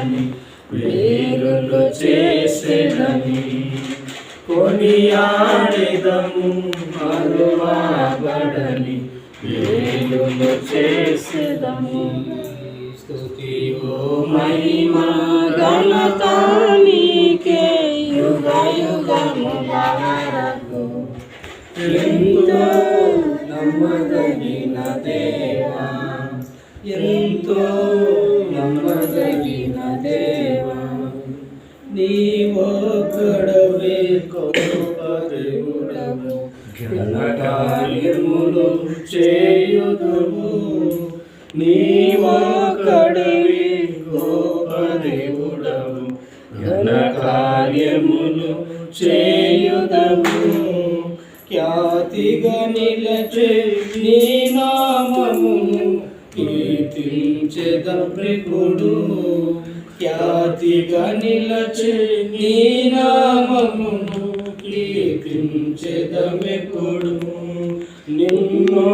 చేసెనని మేలులు చేసెనని కొనియాడెదము మరువబడని మేలులు చేసెదము. స్తుతియో మహిమా ఘనత నీకే యుగ యుగముల వరకు. ఎంతో నమ్మదగిన దేవా, ఎంతో నమ్మదగిన దేవా, నీవొక్కడవే గొప్ప దేవుడవు, ఘనకార్యములు చేయుదువు. నీవొక్కడవే గొప్ప దేవుడవు, ఘనకార్యములు చేయుదువు. ఖ్యాతిగా నిలచే నీ నామమును కీర్తించెదమెప్పుడు. ఖ్యాతిగా నిలచే నీ నామమును కీర్తించెదమెప్పుడు. నిన్ను